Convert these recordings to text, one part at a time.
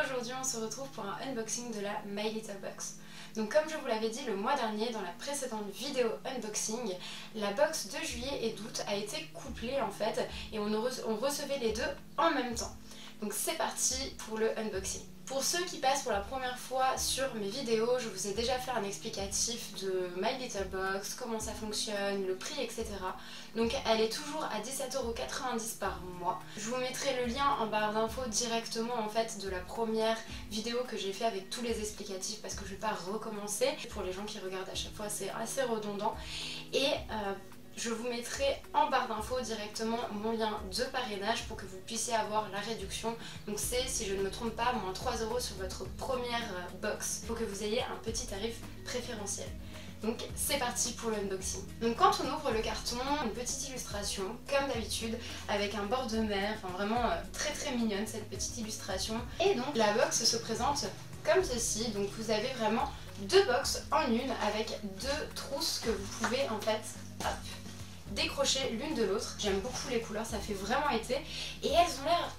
aujourd'hui on se retrouve pour un unboxing de la My Little Box. Donc comme je vous l'avais dit le mois dernier dans la précédente vidéo unboxing, la box de juillet et d'août a été couplée en fait et on recevait les deux en même temps. Donc c'est parti pour le unboxing. Pour ceux qui passent pour la première fois sur mes vidéos, je vous ai déjà fait un explicatif de My Little Box, comment ça fonctionne, le prix, etc. Donc elle est toujours à 17,90 € par mois. Je vous mettrai le lien en barre d'infos directement en fait de la première vidéo que j'ai fait avec tous les explicatifs parce que je ne vais pas recommencer. Pour les gens qui regardent à chaque fois c'est assez redondant. Et je vous mettrai en barre d'infos directement mon lien de parrainage pour que vous puissiez avoir la réduction. Donc c'est, si je ne me trompe pas, moins 3 € sur votre première box pour que vous ayez un petit tarif préférentiel. Donc c'est parti pour l'unboxing. Donc quand on ouvre le carton, une petite illustration comme d'habitude avec un bord de mer, enfin vraiment très mignonne cette petite illustration. Et donc la box se présente comme ceci, donc vous avez vraiment deux box en une avec deux trousses que vous pouvez en fait décrocher l'une de l'autre. J'aime beaucoup les couleurs, ça fait vraiment été et elles ont l'air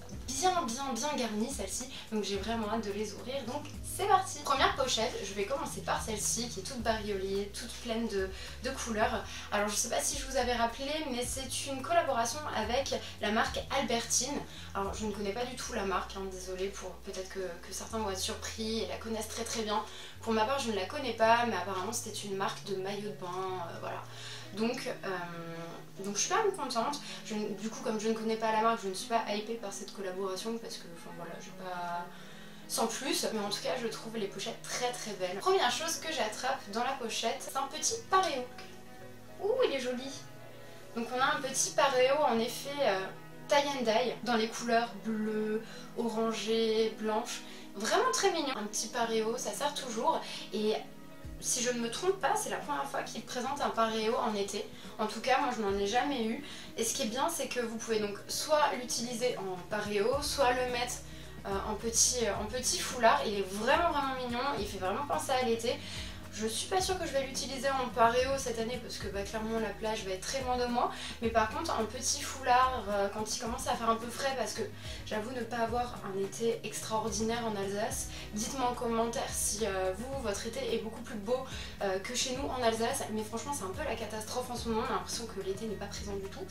bien garnies celles-ci, donc j'ai vraiment hâte de les ouvrir, donc c'est parti. Première pochette, je vais commencer par celle-ci qui est toute bariolée, toute pleine de couleurs. Alors je sais pas si je vous avais rappelé mais c'est une collaboration avec la marque Albertine. Alors je ne connais pas du tout la marque, hein, désolée pour peut-être que certains vont être surpris et la connaissent très bien. Pour ma part je ne la connais pas mais apparemment c'était une marque de maillot de bain, voilà. Donc je suis quand même contente. Du coup comme je ne connais pas la marque, je ne suis pas hypée par cette collaboration parce que enfin voilà, je vais pas sans plus, mais en tout cas je trouve les pochettes très belles. Première chose que j'attrape dans la pochette, c'est un petit paréo. Ouh, il est joli. Donc on a un petit paréo en effet tie and dye dans les couleurs bleu, orangé, blanche. Vraiment très mignon. Un petit paréo, ça sert toujours et si je ne me trompe pas, c'est la première fois qu'ils présentent un paréo en été. En tout cas, moi je n'en ai jamais eu. Et ce qui est bien, c'est que vous pouvez donc soit l'utiliser en paréo, soit le mettre en petit foulard. Il est vraiment mignon, il fait vraiment penser à l'été. Je suis pas sûre que je vais l'utiliser en paréo cette année parce que clairement la plage va être très loin de moi. Mais par contre un petit foulard quand il commence à faire un peu frais, parce que j'avoue ne pas avoir un été extraordinaire en Alsace. Dites-moi en commentaire si vous, votre été est beaucoup plus beau que chez nous en Alsace. Mais franchement c'est un peu la catastrophe en ce moment, on a l'impression que l'été n'est pas présent du tout.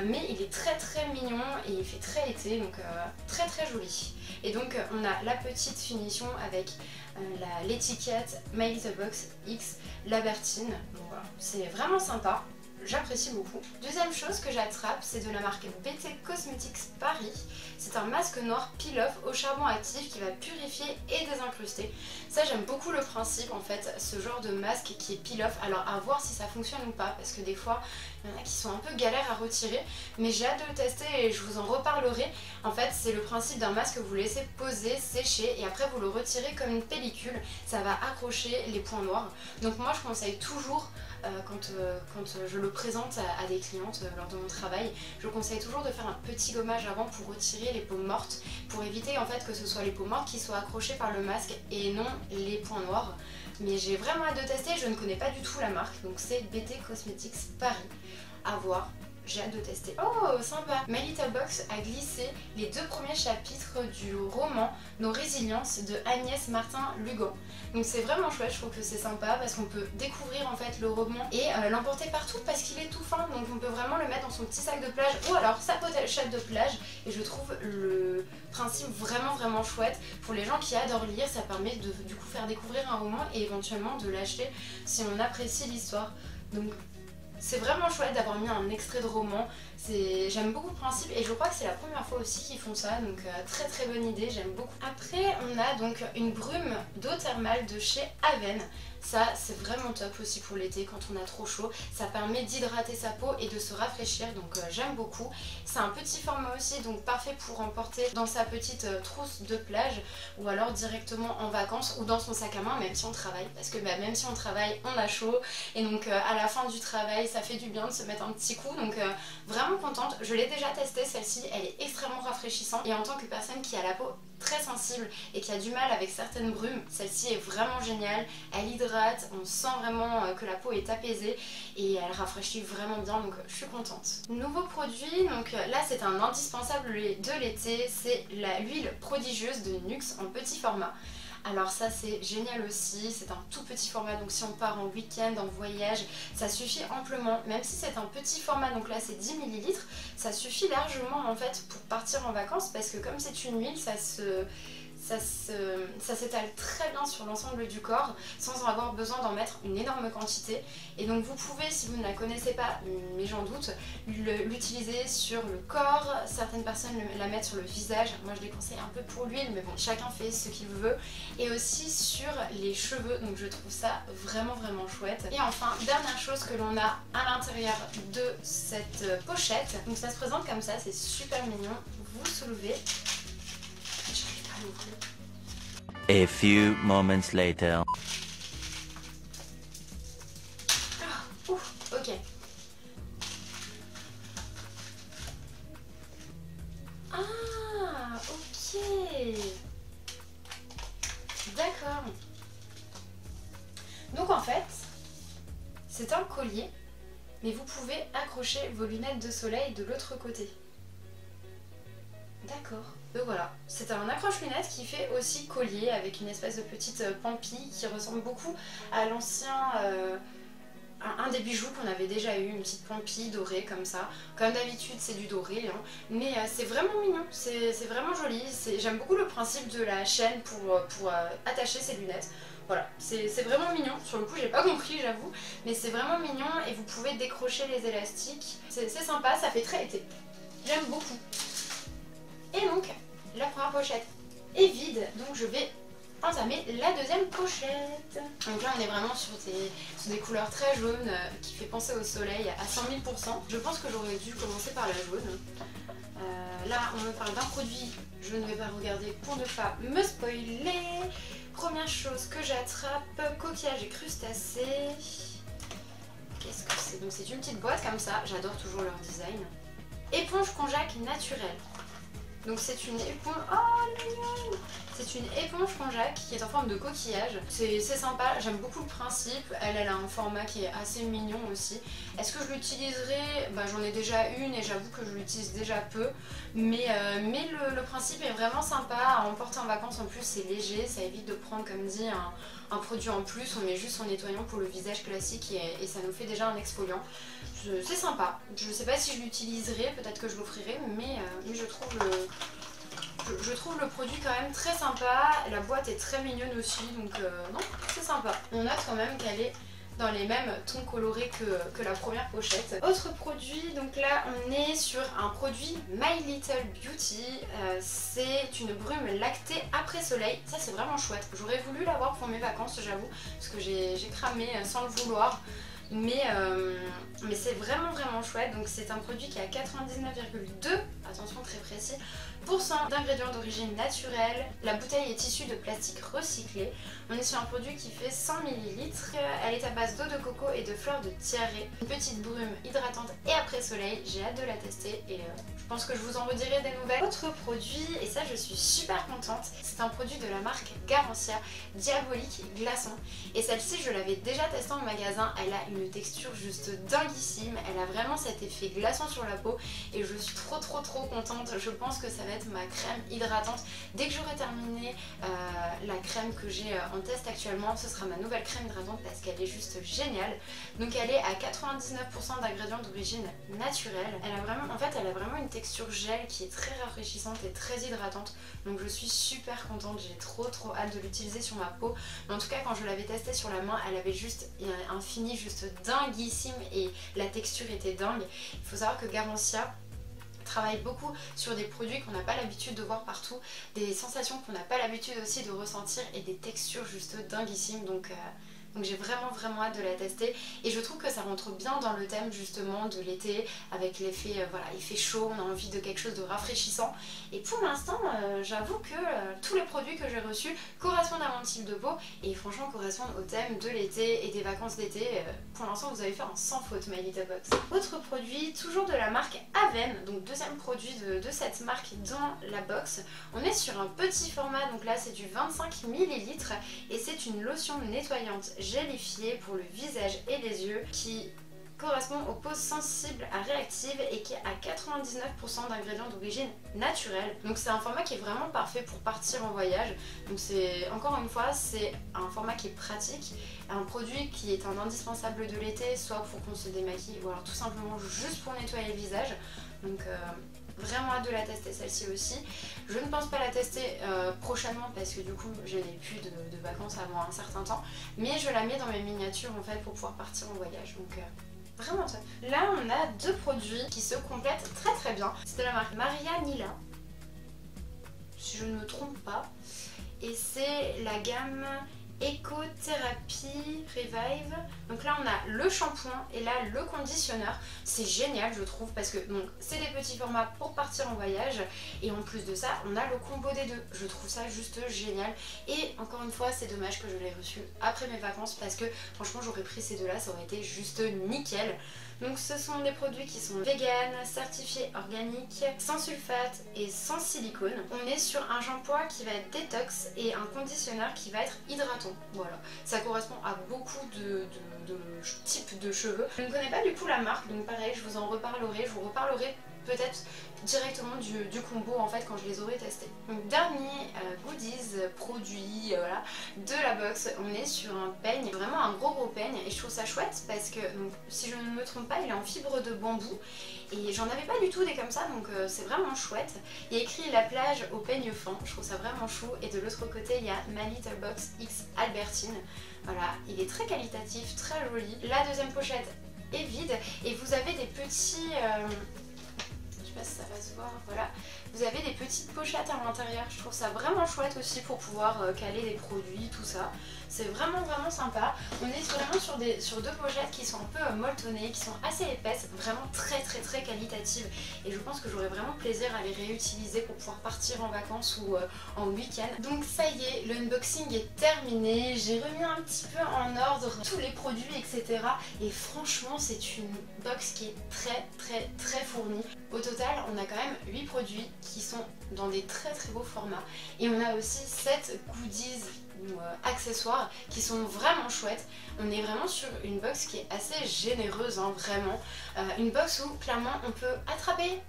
Mais il est très mignon et il fait très été, donc très joli. Et donc on a la petite finition avec l'étiquette My Little Box X Labertine. Donc voilà, c'est vraiment sympa, j'apprécie beaucoup. Deuxième chose que j'attrape, c'est de la marque BT Cosmetics Paris. C'est un masque noir peel-off au charbon actif qui va purifier et désincruster. Ça j'aime beaucoup le principe en fait, ce genre de masque qui est peel-off. Alors à voir si ça fonctionne ou pas, parce que des fois il y en a qui sont un peu galères à retirer, mais j'ai hâte de le tester et je vous en reparlerai. En fait c'est le principe d'un masque que vous laissez poser, sécher et après vous le retirez comme une pellicule. Ça va accrocher les points noirs. Donc moi je conseille toujours quand je le présente à des clientes lors de mon travail, je conseille toujours de faire un petit gommage avant pour retirer les peaux mortes, pour éviter en fait que ce soit les peaux mortes qui soient accrochées par le masque et non les points noirs. Mais j'ai vraiment hâte de tester, je ne connais pas du tout la marque, donc c'est BT Cosmetics Paris. À voir. J'ai hâte de tester. Oh, sympa! My Little Box a glissé les deux premiers chapitres du roman Nos Résiliences de Agnès Martin-Lugan. Donc c'est vraiment chouette, je trouve que c'est sympa parce qu'on peut découvrir en fait le roman et l'emporter partout parce qu'il est tout fin. Donc on peut vraiment le mettre dans son petit sac de plage ou alors sa pochette de plage. Et je trouve le principe vraiment chouette. Pour les gens qui adorent lire, ça permet de du coup faire découvrir un roman et éventuellement de l'acheter si on apprécie l'histoire. Donc c'est vraiment chouette d'avoir mis un extrait de roman, j'aime beaucoup le principe et je crois que c'est la première fois aussi qu'ils font ça, donc très bonne idée, j'aime beaucoup. Après on a donc une brume d'eau thermale de chez Aven. Ça c'est vraiment top aussi pour l'été quand on a trop chaud, ça permet d'hydrater sa peau et de se rafraîchir, donc j'aime beaucoup. C'est un petit format aussi, donc parfait pour emporter dans sa petite trousse de plage ou alors directement en vacances ou dans son sac à main même si on travaille, parce que même si on travaille on a chaud et donc à la fin du travail ça fait du bien de se mettre un petit coup, donc vraiment contente. Je l'ai déjà testée celle-ci, elle est extrêmement rafraîchissante et en tant que personne qui a la peau très sensible et qui a du mal avec certaines brumes, celle-ci est vraiment géniale, elle hydrate, on sent vraiment que la peau est apaisée et elle rafraîchit vraiment bien, donc je suis contente. Nouveau produit, donc là c'est un indispensable de l'été, c'est l'huile prodigieuse de Nuxe en petit format. Alors ça c'est génial aussi, c'est un tout petit format, donc si on part en week-end, en voyage, ça suffit amplement, même si c'est un petit format, donc là c'est 10 ml, ça suffit largement en fait pour partir en vacances, parce que comme c'est une huile, ça s'étale très bien sur l'ensemble du corps sans avoir besoin d'en mettre une énorme quantité. Et donc vous pouvez, si vous ne la connaissez pas, mais j'en doute, l'utiliser sur le corps. Certaines personnes la mettent sur le visage, moi je les conseille un peu pour l'huile, mais bon, chacun fait ce qu'il veut. Et aussi sur les cheveux, donc je trouve ça vraiment chouette. Et enfin, dernière chose que l'on a à l'intérieur de cette pochette, donc ça se présente comme ça, c'est super mignon. Vous soulevez. A few moments later. Oh, ouf, ok. Ah, ok. D'accord. Donc en fait, c'est un collier, mais vous pouvez accrocher vos lunettes de soleil de l'autre côté. D'accord. Donc voilà, c'est un accroche-lunettes qui fait aussi collier avec une espèce de petite pampille qui ressemble beaucoup à l'ancien... un des bijoux qu'on avait déjà eu, une petite pampille dorée comme ça. Comme d'habitude c'est du doré, hein. Mais c'est vraiment mignon, c'est vraiment joli. J'aime beaucoup le principe de la chaîne pour attacher ses lunettes. Voilà, c'est vraiment mignon. Sur le coup j'ai pas compris, j'avoue, mais c'est vraiment mignon et vous pouvez décrocher les élastiques. C'est sympa, ça fait très été. J'aime beaucoup. Et donc, la première pochette est vide, donc je vais entamer la deuxième pochette. Donc là on est vraiment sur des couleurs très jaunes qui fait penser au soleil à 100 000 %. Je pense que j'aurais dû commencer par la jaune. Là on me parle d'un produit, je ne vais pas regarder pour ne pas me spoiler. Première chose que j'attrape, coquillage et crustacés. Qu'est-ce que c'est? Donc c'est une petite boîte comme ça, j'adore toujours leur design. Éponge konjac naturelle. Donc c'est une éponge... Oh mignonne! C'est une éponge konjac qui est en forme de coquillage. C'est sympa, j'aime beaucoup le principe. Elle a un format qui est assez mignon aussi. Est-ce que je l'utiliserai? Bah, j'en ai déjà une et j'avoue que je l'utilise déjà peu. Mais le principe est vraiment sympa à emporter en vacances. En plus c'est léger, ça évite de prendre comme dit un produit en plus. On met juste son nettoyant pour le visage classique et ça nous fait déjà un exfoliant. C'est sympa. Je sais pas si je l'utiliserai, peut-être que je l'offrirai, mais je trouve le produit quand même très sympa. La boîte est très mignonne aussi, donc non, c'est sympa. On note quand même qu'elle est dans les mêmes tons colorés que la première pochette. Autre produit, donc là on est sur un produit My Little Beauty. C'est une brume lactée après soleil. Ça c'est vraiment chouette. J'aurais voulu l'avoir pour mes vacances, j'avoue, parce que j'ai cramé sans le vouloir. Mais c'est vraiment chouette. Donc c'est un produit qui a 99,2, attention très précis, d'ingrédients d'origine naturelle. La bouteille est issue de plastique recyclé. On est sur un produit qui fait 100 ml. Elle est à base d'eau de coco et de fleurs de tiare. Une petite brume hydratante et après soleil. J'ai hâte de la tester et je pense que je vous en redirai des nouvelles. Autre produit, et ça je suis super contente, c'est un produit de la marque Garancia, diabolique glaçon. Et celle-ci je l'avais déjà testée en magasin. Elle a une texture juste dinguissime. Elle a vraiment cet effet glaçon sur la peau et je suis trop contente. Je pense que ça va être ma crème hydratante. Dès que j'aurai terminé la crème que j'ai en test actuellement, ce sera ma nouvelle crème hydratante parce qu'elle est juste géniale. Donc elle est à 99% d'ingrédients d'origine naturelle. Elle a vraiment une texture gel qui est très rafraîchissante et très hydratante. Donc je suis super contente, j'ai trop hâte de l'utiliser sur ma peau. Mais en tout cas quand je l'avais testée sur la main, elle avait juste un fini juste dinguissime et la texture était dingue. Il faut savoir que Garancia travaille beaucoup sur des produits qu'on n'a pas l'habitude de voir partout, des sensations qu'on n'a pas l'habitude aussi de ressentir et des textures juste dinguissimes. Donc Donc j'ai vraiment hâte de la tester et je trouve que ça rentre bien dans le thème justement de l'été avec l'effet voilà, il fait chaud, on a envie de quelque chose de rafraîchissant et pour l'instant j'avoue que tous les produits que j'ai reçus correspondent à mon style de peau et franchement correspondent au thème de l'été et des vacances d'été. Pour l'instant vous avez fait un sans faute My Little Box. Autre produit, toujours de la marque Aven, donc deuxième produit de cette marque dans la box. On est sur un petit format, donc là c'est du 25 ml et c'est une lotion nettoyante gélifiée pour le visage et les yeux qui correspond aux peaux sensibles à réactives et qui a 99% d'ingrédients d'origine naturelle. Donc c'est un format qui est vraiment parfait pour partir en voyage. Donc c'est, encore une fois, c'est un format qui est pratique, un produit qui est un indispensable de l'été, soit pour qu'on se démaquille ou alors tout simplement juste pour nettoyer le visage. Donc vraiment hâte de la tester celle-ci aussi. Je ne pense pas la tester prochainement parce que du coup je n'ai plus de vacances avant un certain temps, mais je la mets dans mes miniatures en fait pour pouvoir partir en voyage. Donc vraiment top. Là on a deux produits qui se complètent très bien. C'est de la marque Maria Nila, si je ne me trompe pas, et c'est la gamme Ecotherapy Revive. Donc là on a le shampoing et là le conditionneur. C'est génial je trouve parce que c'est des petits formats pour partir en voyage et en plus de ça on a le combo des deux. Je trouve ça juste génial et encore une fois c'est dommage que je l'ai reçu après mes vacances parce que franchement j'aurais pris ces deux là, ça aurait été juste nickel. Donc ce sont des produits qui sont vegan, certifiés organiques, sans sulfate et sans silicone. On est sur un shampoing qui va être détox et un conditionneur qui va être hydratant. Voilà, ça correspond à beaucoup de types de cheveux. Je ne connais pas du coup la marque, donc pareil, je vous en reparlerai. Je vous reparlerai peut-être directement du combo en fait quand je les aurai testés. Donc dernier goodies, produit voilà, de la box, on est sur un peigne, vraiment un gros peigne et je trouve ça chouette parce que donc, si je ne me trompe pas il est en fibre de bambou et j'en avais pas du tout des comme ça donc c'est vraiment chouette. Il y a écrit la plage au peigne fin, je trouve ça vraiment chou et de l'autre côté il y a My Little Box X Albertine. Voilà, il est très qualitatif, très joli. La deuxième pochette est vide et vous avez des petits... je sais pas si ça va se voir, voilà. Vous avez des petites pochettes à l'intérieur, je trouve ça vraiment chouette aussi pour pouvoir caler des produits, tout ça. C'est vraiment sympa. On est vraiment sur deux pochettes qui sont un peu molletonnées, qui sont assez épaisses, vraiment très qualitatives. Et je pense que j'aurai vraiment plaisir à les réutiliser pour pouvoir partir en vacances ou en week-end. Donc ça y est, le unboxing est terminé. J'ai remis un petit peu en ordre tous les produits, etc. Et franchement, c'est une box qui est très fournie. Au total, on a quand même 8 produits qui sont dans des très beaux formats. Et on a aussi 7 goodies ou accessoires qui sont vraiment chouettes. On est vraiment sur une box qui est assez généreuse, hein, vraiment. Une box où clairement on peut attraper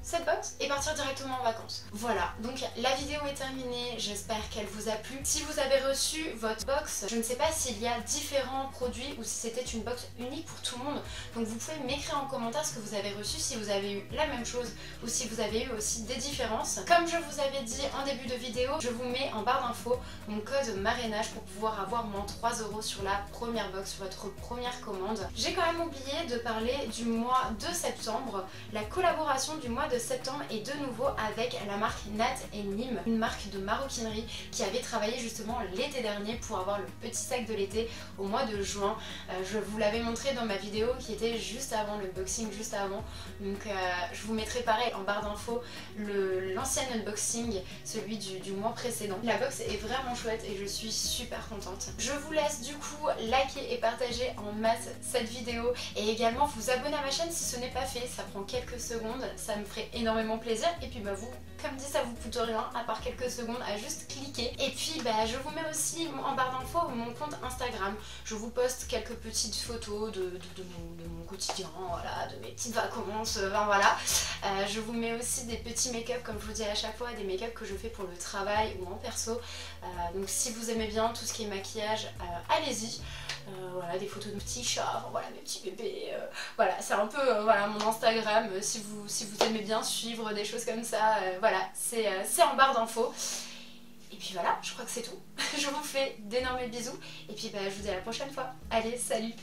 cette box et partir directement en vacances. Voilà, donc la vidéo est terminée, j'espère qu'elle vous a plu. Si vous avez reçu votre box, je ne sais pas s'il y a différents produits ou si c'était une box unique pour tout le monde, donc vous pouvez m'écrire en commentaire ce que vous avez reçu, si vous avez eu la même chose ou si vous avez eu aussi des différences. Comme je vous avais dit en début de vidéo, je vous mets en barre d'infos mon code marrainage pour pouvoir avoir moins 3 € sur la première box, sur votre première commande. J'ai quand même oublié de parler du mois de septembre, la collaboration du mois de septembre est de nouveau avec la marque Nat et Nîmes, une marque de maroquinerie qui avait travaillé justement l'été dernier pour avoir le petit sac de l'été au mois de juin. Je vous l'avais montré dans ma vidéo qui était juste avant, l'unboxing juste avant, donc je vous mettrai pareil en barre d'infos l'ancien unboxing, celui du mois précédent. La box est vraiment chouette et je suis super contente. Je vous laisse du coup liker et partager en masse cette vidéo et également vous abonner à ma chaîne si ce n'est pas fait, ça prend quelques secondes, ça me ferait énormément plaisir et puis bah vous, comme dit, ça vous coûte rien à part quelques secondes à juste cliquer. Et puis bah je vous mets aussi en barre d'infos mon compte Instagram, je vous poste quelques petites photos de mon quotidien, voilà, de mes petites vacances, enfin voilà. Je vous mets aussi des petits make-up comme je vous dis à chaque fois, des make-up que je fais pour le travail ou en perso, donc si vous aimez bien tout ce qui est maquillage, allez-y. Voilà, des photos de petits chats, enfin, voilà, mes petits bébés, voilà, c'est un peu voilà, mon Instagram, si vous aimez bien suivre des choses comme ça, voilà, c'est en barre d'infos. Et puis voilà, je crois que c'est tout. Je vous fais d'énormes bisous, et puis bah, je vous dis à la prochaine fois. Allez, salut!